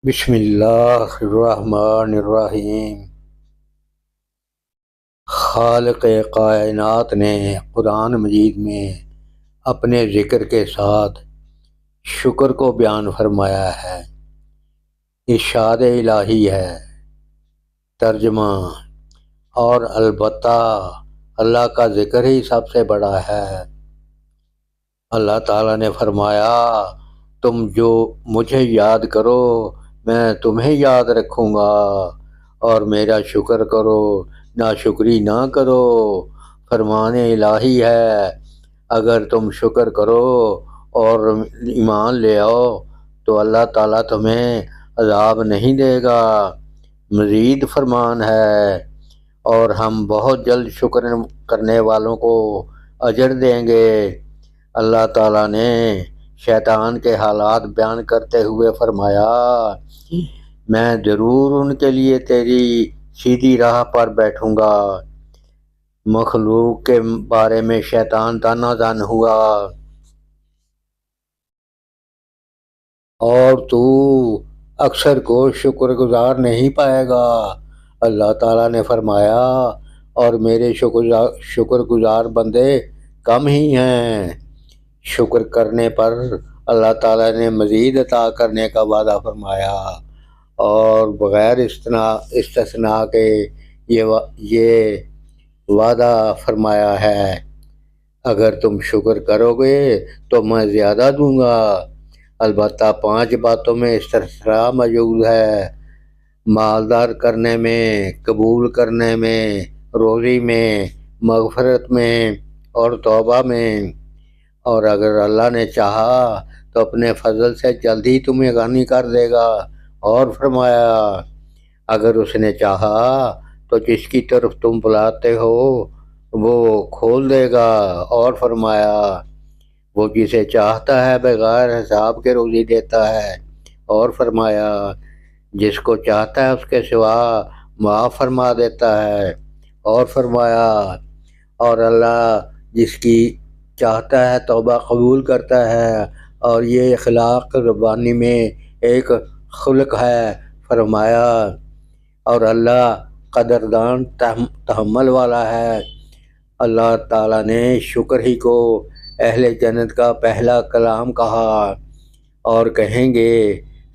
بسم اللہ الرحمن الرحیم۔ خالق کائنات نے قرآن مجید میں اپنے ذکر کے ساتھ شکر کو بیان فرمایا ہے۔ ارشاد الہی ہے، ترجمہ: اور البتہ اللہ کا ذکر ہی سب سے بڑا ہے۔ اللہ تعالیٰ نے فرمایا، تم جو مجھے یاد کرو میں تمہیں یاد رکھوں گا، اور میرا شکر کرو ناشکری نہ کرو۔ فرمان الہی ہے، اگر تم شکر کرو اور ایمان لے آؤ تو اللہ تعالیٰ تمہیں عذاب نہیں دے گا۔ مزید فرمان ہے، اور ہم بہت جلد شکر کرنے والوں کو اجر دیں گے۔ اللہ تعالیٰ نے شیطان کے حالات بیان کرتے ہوئے فرمایا، میں ضرور ان کے لیے تیری سیدھی راہ پر بیٹھوں گا۔ مخلوق کے بارے میں شیطان طعنہ زن ہوا، اور تو اکثر کو شکر گزار نہیں پائے گا۔ اللہ تعالیٰ نے فرمایا، اور میرے شکر گزار بندے کم ہی ہیں۔ شکر کرنے پر اللہ تعالیٰ نے مزید عطا کرنے کا وعدہ فرمایا، اور بغیر استثناء کے یہ وعدہ فرمایا ہے، اگر تم شکر کرو گے تو میں زیادہ دوں گا۔ البتہ 5 باتوں میں استثناء موجود ہے: مالدار کرنے میں، قبول کرنے میں، روزی میں، مغفرت میں اور توبہ میں۔ اور اگر اللہ نے چاہا تو اپنے فضل سے جلد ہی تمہیں غنی کر دے گا۔ اور فرمایا، اگر اس نے چاہا تو جس کی طرف تم بلاتے ہو وہ کھول دے گا۔ اور فرمایا، وہ جسے چاہتا ہے بغیر حساب کے روزی دیتا ہے۔ اور فرمایا، جس کو چاہتا ہے اس کے سوا معاف فرما دیتا ہے۔ اور فرمایا، اور اللہ جس کی چاہتا ہے توبہ قبول کرتا ہے، اور یہ اخلاق ربانی میں ایک خلق ہے۔ فرمایا، اور اللہ قدردان تحمل والا ہے۔ اللہ تعالیٰ نے شکر ہی کو اہل جنت کا پہلا کلام کہا، اور کہیں گے،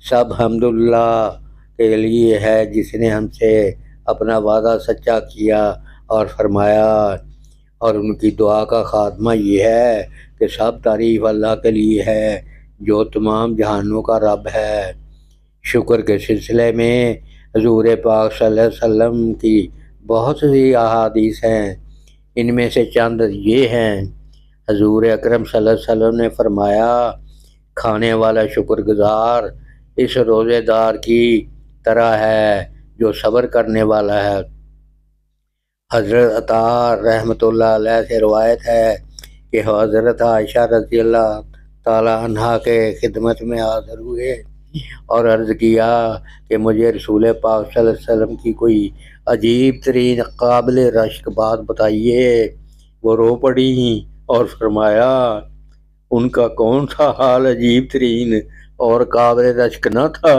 سب حمدللہ کے لیے ہے جس نے ہم سے اپنا وعدہ سچا کیا۔ اور فرمایا، اور ان کی دعا کا خاتمہ یہ ہے کہ سب تعریف اللہ کے لیے ہے جو تمام جہانوں کا رب ہے۔ شکر کے سلسلے میں حضور پاک صلی اللہ علیہ وسلم کی بہت سی احادیث ہیں۔ ان میں سے چند یہ ہیں: حضور اکرم صلی اللہ علیہ وسلم نے فرمایا، کھانے والا شکر گزار اس روزے دار کی طرح ہے جو صبر کرنے والا ہے۔ حضرت عطا رحمۃ اللہ علیہ سے روایت ہے کہ حضرت عائشہ رضی اللہ تعالیٰ عنہا کے خدمت میں حاضر ہوئے اور عرض کیا کہ مجھے رسول پاک صلی اللہ علیہ وسلم کی کوئی عجیب ترین قابل رشک بات بتائیے۔ وہ رو پڑیں اور فرمایا، ان کا کون سا حال عجیب ترین اور قابل رشک نہ تھا؟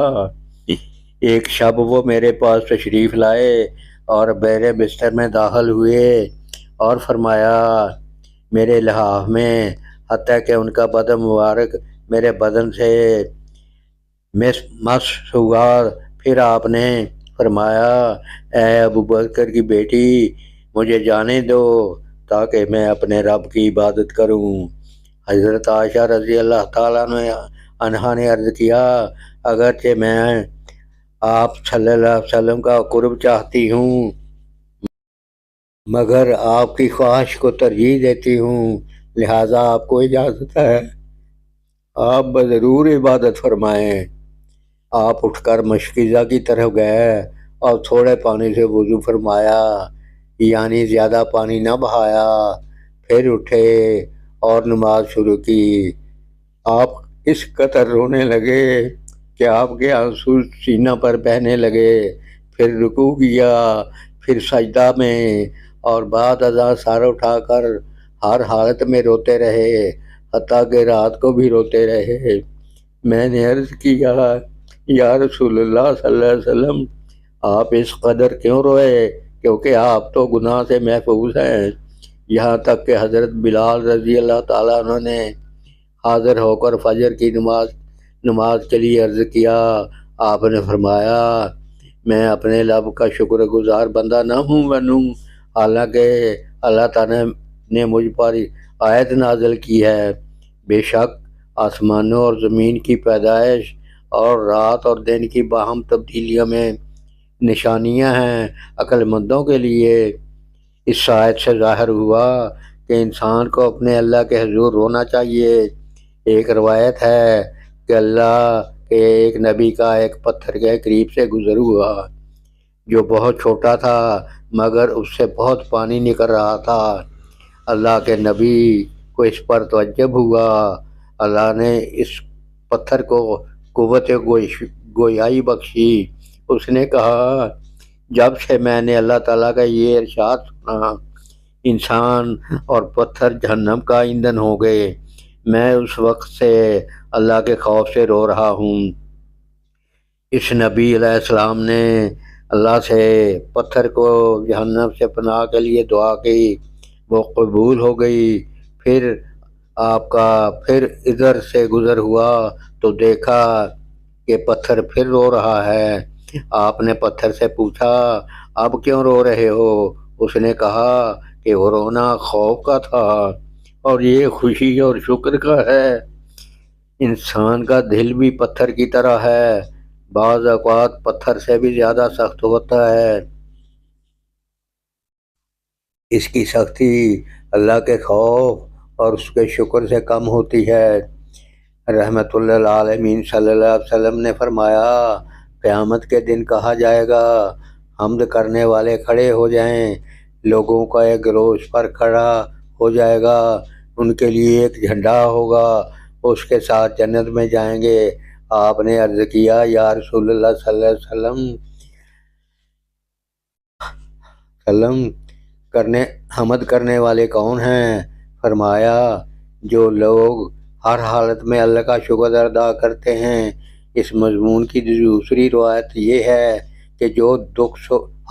ایک شب وہ میرے پاس تشریف لائے اور میرے بستر میں داخل ہوئے اور فرمایا، میرے لحاف میں، حتیٰ کہ ان کا بدن مبارک میرے بدن سے مس ہوا۔ پھر آپ نے فرمایا، اے ابو بکر کی بیٹی، مجھے جانے دو تاکہ میں اپنے رب کی عبادت کروں۔ حضرت عائشہ رضی اللہ تعالیٰ عنہا نے عرض کیا، اگرچہ میں آپ صلی اللہ علیہ وسلم کا قرب چاہتی ہوں مگر آپ کی خواہش کو ترجیح دیتی ہوں، لہٰذا آپ کو اجازت ہے، آپ بضرور عبادت فرمائیں۔ آپ اٹھ کر مشکیزہ کی طرف گئے اور تھوڑے پانی سے وضو فرمایا، یعنی زیادہ پانی نہ بہایا۔ پھر اٹھے اور نماز شروع کی۔ آپ اس قدر رونے لگے کہ آپ کے آنسو سینہ پر بہنے لگے۔ پھر رکوع کیا، پھر سجدہ میں، اور بعد ازاں سر اٹھا کر ہر حالت میں روتے رہے، حتیٰ کہ رات کو بھی روتے رہے۔ میں نے عرض کیا، یا رسول اللہ صلی اللہ علیہ وسلم، آپ اس قدر کیوں روئے؟ کیونکہ آپ تو گناہ سے محفوظ ہیں۔ یہاں تک کہ حضرت بلال رضی اللہ تعالیٰ عنہ نے حاضر ہو کر فجر کی نماز کے لیے عرض کیا۔ آپ نے فرمایا، میں اپنے رب کا شکر گزار بندہ نہ بنوں، حالانکہ اللہ تعالیٰ نے مجھ پر آیت نازل کی ہے، بے شک آسمانوں اور زمین کی پیدائش اور رات اور دن کی باہم تبدیلیوں میں نشانیاں ہیں عقل مندوں کے لیے۔ اس آیت سے ظاہر ہوا کہ انسان کو اپنے اللہ کے حضور رونا چاہیے۔ ایک روایت ہے کہ اللہ کے ایک نبی کا ایک پتھر کے قریب سے گزر ہوا جو بہت چھوٹا تھا، مگر اس سے بہت پانی نکل رہا تھا۔ اللہ کے نبی کو اس پر تعجب ہوا۔ اللہ نے اس پتھر کو قوت گویائی بخشی۔ اس نے کہا، جب سے میں نے اللہ تعالیٰ کا یہ ارشاد سنا، انسان اور پتھر جہنم کا ایندھن ہو گئے، میں اس وقت سے اللہ کے خوف سے رو رہا ہوں۔ اس نبی علیہ السلام نے اللہ سے پتھر کو جہنم سے پناہ کے لیے دعا کی، وہ قبول ہو گئی۔ پھر آپ کا ادھر سے گزر ہوا تو دیکھا کہ پتھر پھر رو رہا ہے۔ آپ نے پتھر سے پوچھا، اب کیوں رو رہے ہو؟ اس نے کہا کہ وہ رونا خوف کا تھا اور یہ خوشی اور شکر کا ہے۔ انسان کا دل بھی پتھر کی طرح ہے، بعض اوقات پتھر سے بھی زیادہ سخت ہوتا ہے۔ اس کی سختی اللہ کے خوف اور اس کے شکر سے کم ہوتی ہے۔ رحمت اللہ عالمین صلی اللہ علیہ وسلم نے فرمایا، قیامت کے دن کہا جائے گا، حمد کرنے والے کھڑے ہو جائیں۔ لوگوں کا ایک گروہ اس پر کھڑا ہو جائے گا، ان کے لیے ایک جھنڈا ہوگا، اس کے ساتھ جنت میں جائیں گے۔ آپ نے عرض کیا، یا رسول اللہ صلی اللہ علیہ وسلم، حمد کرنے والے کون ہیں؟ فرمایا، جو لوگ ہر حالت میں اللہ کا شکر ادا کرتے ہیں۔ اس مضمون کی دوسری روایت یہ ہے کہ جو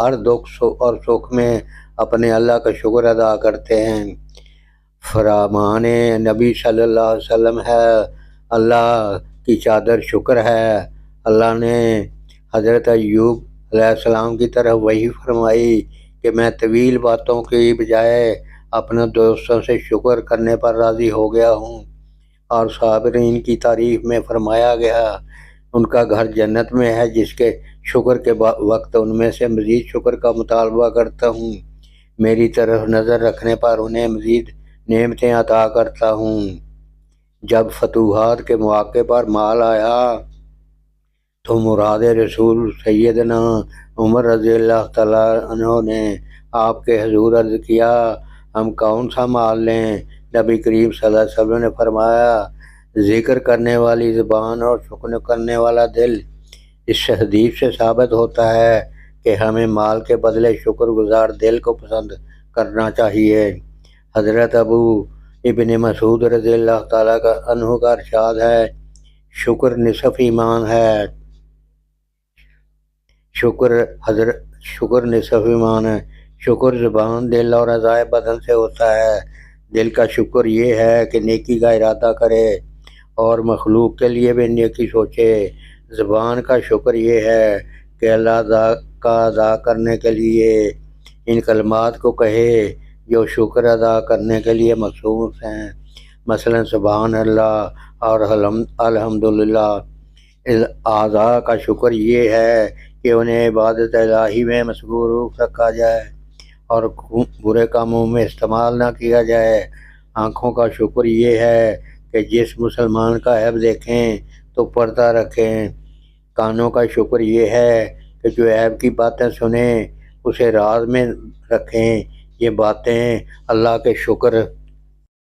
ہر دکھ اور سکھ میں اپنے اللہ کا شکر ادا کرتے ہیں۔ فرمان نبی صلی اللہ علیہ وسلم ہے، اللہ کی چادر شکر ہے۔ اللہ نے حضرت ایوب علیہ السلام کی طرف وحی فرمائی کہ میں طویل باتوں کی بجائے اپنے دوستوں سے شکر کرنے پر راضی ہو گیا ہوں۔ اور صابرین کی تعریف میں فرمایا گیا، ان کا گھر جنت میں ہے، جس کے شکر کے وقت ان میں سے مزید شکر کا مطالبہ کرتا ہوں، میری طرف نظر رکھنے پر انہیں مزید نعمتیں عطا کرتا ہوں۔ جب فتوحات کے مواقع پر مال آیا تو مراد رسول سیدنا عمر رضی اللہ تعالیٰ عنہ نے آپ کے حضور عرض کیا، ہم کون سا مال لیں؟ نبی کریم صلی اللہ علیہ وسلم نے فرمایا، ذکر کرنے والی زبان اور شکر کرنے والا دل۔ اس حدیث سے ثابت ہوتا ہے کہ ہمیں مال کے بدلے شکر گزار دل کو پسند کرنا چاہیے۔ حضرت ابو ابن مسعود رضی اللہ تعالیٰ عنہ کا ارشاد ہے، شکر نصف ایمان ہے۔ شکر نصف ایمان ہے۔ شکر زبان، دل اور اعضائے بدن سے ہوتا ہے۔ دل کا شکر یہ ہے کہ نیکی کا ارادہ کرے اور مخلوق کے لیے بھی نیکی سوچے۔ زبان کا شکر یہ ہے کہ اللہ کا ادا کرنے کے لیے ان کلمات کو کہے جو شکر ادا کرنے کے لیے مخصوص ہیں، مثلا سبحان اللہ اور الحمدللہ۔ اعضاء کا شکر یہ ہے کہ انہیں عبادت الہی میں مصروف رکھا جائے اور برے کاموں میں استعمال نہ کیا جائے۔ آنکھوں کا شکر یہ ہے کہ جس مسلمان کا عیب دیکھیں تو پردہ رکھیں۔ کانوں کا شکر یہ ہے کہ جو عیب کی باتیں سنیں اسے راز میں رکھیں۔ یہ باتیں اللہ کے شکر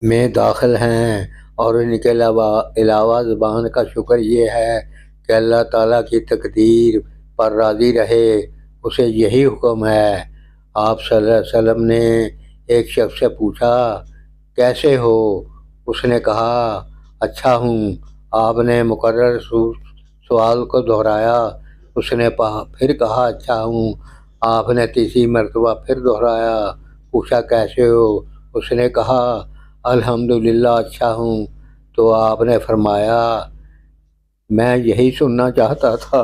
میں داخل ہیں۔ اور ان کے علاوہ زبان کا شکر یہ ہے کہ اللہ تعالیٰ کی تقدیر پر راضی رہے، اسے یہی حکم ہے۔ آپ صلی اللہ علیہ وسلم نے ایک شخص سے پوچھا، کیسے ہو؟ اس نے کہا، اچھا ہوں۔ آپ نے مقرر سوال کو دہرایا۔ اس نے پھر کہا اچھا ہوں۔ آپ نے تیسری مرتبہ پھر دہرایا، پوچھا کیسے ہو؟ اس نے کہا الحمدللہ اچھا ہوں۔ تو آپ نے فرمایا میں یہی سننا چاہتا تھا۔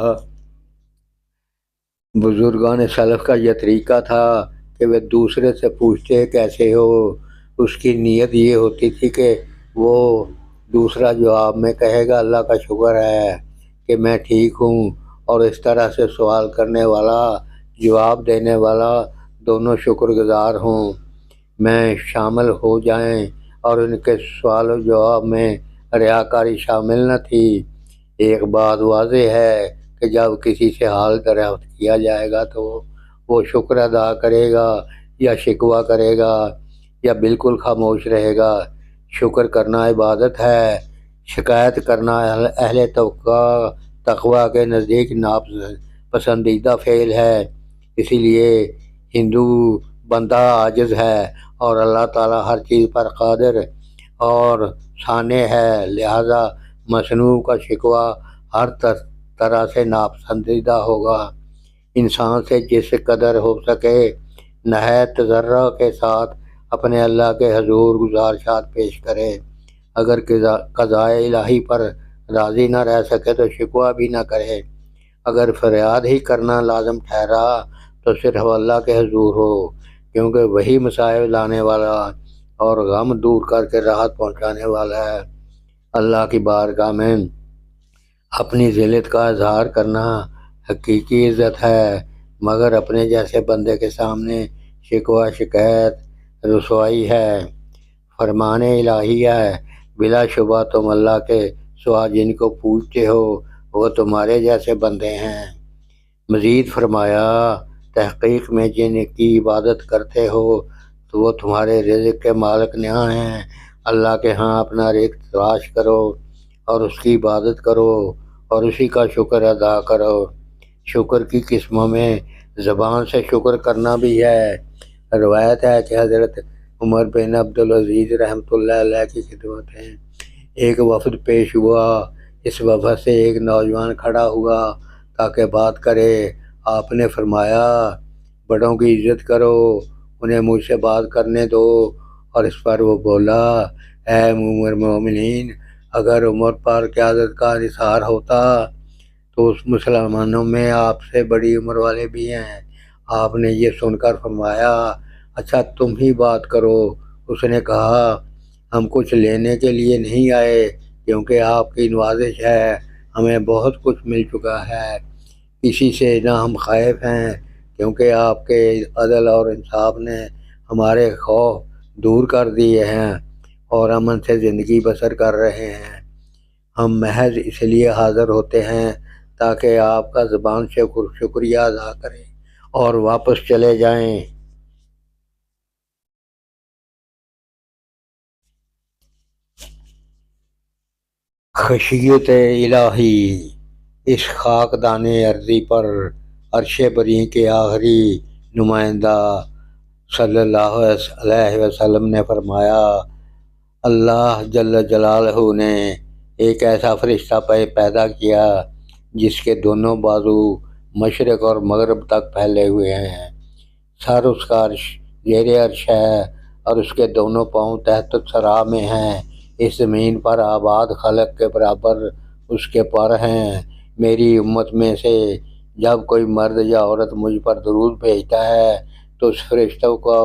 بزرگان سلف کا یہ طریقہ تھا کہ وہ دوسرے سے پوچھتے کیسے ہو، اس کی نیت یہ ہوتی تھی کہ وہ دوسرا جواب میں کہے گا اللہ کا شکر ہے کہ میں ٹھیک ہوں، اور اس طرح سے سوال کرنے والا جواب دینے والا دونوں شکر گزار ہوں میں شامل ہو جائیں، اور ان کے سوال و جواب میں ریاکاری شامل نہ تھی۔ ایک بات واضح ہے کہ جب کسی سے حال دریافت کیا جائے گا تو وہ شکر ادا کرے گا یا شکوہ کرے گا یا بالکل خاموش رہے گا۔ شکر کرنا عبادت ہے، شکایت کرنا اہل تقویٰ کے نزدیک ناپسندیدہ فعل ہے۔ اسی لیے ہندو بندہ عاجز ہے اور اللہ تعالیٰ ہر چیز پر قادر اور سانع ہے، لہذا مصنوع کا شکوہ ہر طرح سے ناپسندیدہ ہوگا۔ انسان سے جس قدر ہو سکے نہایت تضرع کے ساتھ اپنے اللہ کے حضور گزارشات پیش کرے۔ اگر قضائے الہی پر راضی نہ رہ سکے تو شکوہ بھی نہ کرے۔ اگر فریاد ہی کرنا لازم ٹھہرا تو صرف اللہ کے حضور ہو، کیونکہ وہی مصائب لانے والا اور غم دور کر کے راحت پہنچانے والا ہے۔ اللہ کی بارگاہ میں اپنی ذلت کا اظہار کرنا حقیقی عزت ہے، مگر اپنے جیسے بندے کے سامنے شکوہ شکایت رسوائی ہے۔ فرمان الہی ہے بلا شبہ تم اللہ کے سوا جن کو پوجتے ہو وہ تمہارے جیسے بندے ہیں۔ مزید فرمایا تحقیق میں جن کی عبادت کرتے ہو تو وہ تمہارے رزق کے مالک نہ ہیں۔ اللہ کے ہاں اپنا رزق تلاش کرو اور اس کی عبادت کرو اور اسی کا شکر ادا کرو۔ شکر کی قسموں میں زبان سے شکر کرنا بھی ہے۔ روایت ہے کہ حضرت عمر بن عبدالعزیز رحمۃ اللہ علیہ کی خدمت میں ایک وفد پیش ہوا۔ اس وفد سے ایک نوجوان کھڑا ہوا تاکہ بات کرے۔ آپ نے فرمایا بڑوں کی عزت کرو، انہیں مجھ سے بات کرنے دو، اور اس پر وہ بولا اے امیر المومنین، اگر عمر پر قیادت کا انحصار ہوتا تو اس مسلمانوں میں آپ سے بڑی عمر والے بھی ہیں۔ آپ نے یہ سن کر فرمایا اچھا تم ہی بات کرو۔ اس نے کہا ہم کچھ لینے کے لیے نہیں آئے، کیونکہ آپ کی نوازش ہے، ہمیں بہت کچھ مل چکا ہے۔ کسی سے نہ ہم خائف ہیں، کیونکہ آپ کے عدل اور انصاف نے ہمارے خوف دور کر دیے ہیں اور امن سے زندگی بسر کر رہے ہیں۔ ہم محض اس لیے حاضر ہوتے ہیں تاکہ آپ کا زبان سے شکریہ ادا کریں اور واپس چلے جائیں۔ خشیت الہی اس خاکدان ارضی پر عرش بری کے آخری نمائندہ صلی اللہ علیہ وسلم نے فرمایا اللہ جل جلالہ نے ایک ایسا فرشتہ پیدا کیا جس کے دونوں بازو مشرق اور مغرب تک پھیلے ہوئے ہیں۔ سر اس کا زیر عرش ہے اور اس کے دونوں پاؤں تحت ثرا میں ہیں۔ اس زمین پر آباد خلق کے برابر اس کے پر ہیں۔ میری امت میں سے جب کوئی مرد یا عورت مجھ پر درود بھیجتا ہے تو اس فرشتوں کا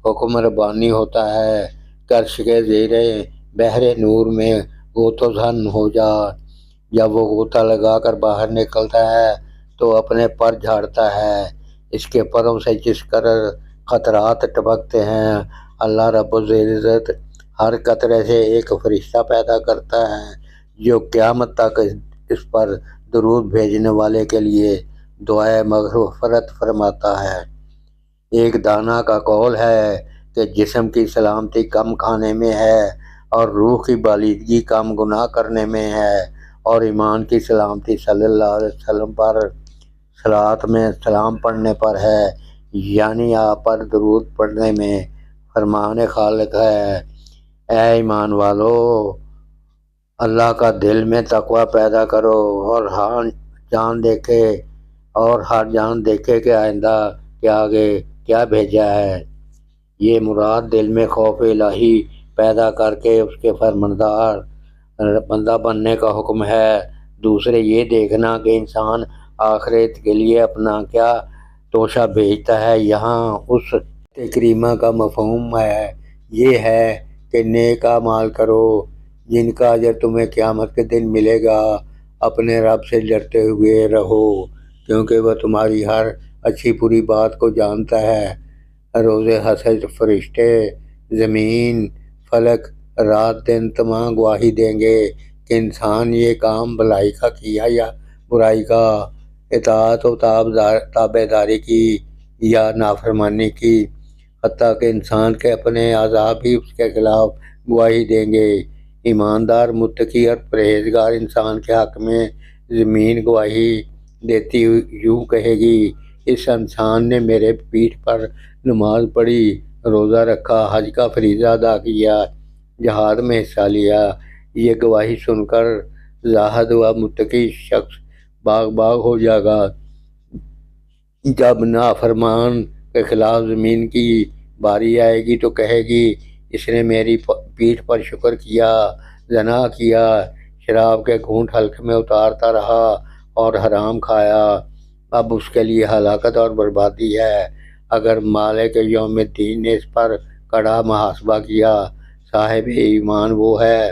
حکم ربانی ہوتا ہے کہ عرش کے زیر بحر نور میں غوطہ زن ہو جا۔ جب وہ غوطہ لگا کر باہر نکلتا ہے تو اپنے پر جھاڑتا ہے۔ اس کے پروں سے جس قدر قطرات ٹپکتے ہیں، اللہ رب العزت ہر قطرے سے ایک فرشتہ پیدا کرتا ہے جو قیامت تک اس پر درود بھیجنے والے کے لیے دعائے مغفرت فرماتا ہے۔ ایک دانا کا قول ہے کہ جسم کی سلامتی کم کھانے میں ہے اور روح کی بالیدگی کم گناہ کرنے میں ہے، اور ایمان کی سلامتی صلی اللہ علیہ وسلم پر صلوات میں سلام پڑھنے پر ہے، یعنی آپ پر درود پڑھنے میں۔ فرمان خالق ہے اے ایمان والو، اللہ کا دل میں تقوی پیدا کرو اور ہر جان دیکھے کہ آئندہ کے آگے کیا بھیجا ہے۔ یہ مراد دل میں خوف الہی پیدا کر کے اس کے فرماندار بندہ بننے کا حکم ہے۔ دوسرے یہ دیکھنا کہ انسان آخرت کے لیے اپنا کیا توشہ بھیجتا ہے۔ یہاں اس کریمہ کا مفہوم یہ ہے کہ نیک اعمال کرو جن کا اجر تمہیں قیامت کے دن ملے گا۔ اپنے رب سے ڈرتے ہوئے رہو کیونکہ وہ تمہاری ہر اچھی بری بات کو جانتا ہے۔ روز حشر فرشتے زمین فلک رات دن تمام گواہی دیں گے کہ انسان یہ کام بھلائی کا کیا یا برائی کا، اطاعت و تابعداری کی یا نافرمانی کی، حتیٰ کہ انسان کے اپنے اعضاء بھی اس کے خلاف گواہی دیں گے۔ ایماندار، متقی اور پرہیزگار انسان کے حق میں زمین گواہی دیتی یوں کہے گی، اس انسان نے میرے پیٹھ پر نماز پڑھی، روزہ رکھا، حج کا فریضہ ادا کیا، جہاد میں حصہ لیا۔ یہ گواہی سن کر زاہد و متقی شخص باغ ہو جائے گا۔ جب نافرمان کے خلاف زمین کی باری آئے گی تو کہے گی، اس نے میری پیٹھ پر شکر کیا، زنا کیا، شراب کے گھونٹ حلق میں اتارتا رہا اور حرام کھایا۔ اب اس کے لیے ہلاکت اور بربادی ہے۔ اگر مالک یوم الدین نے اس پر کڑا محاسبہ کیا، صاحب ایمان وہ ہے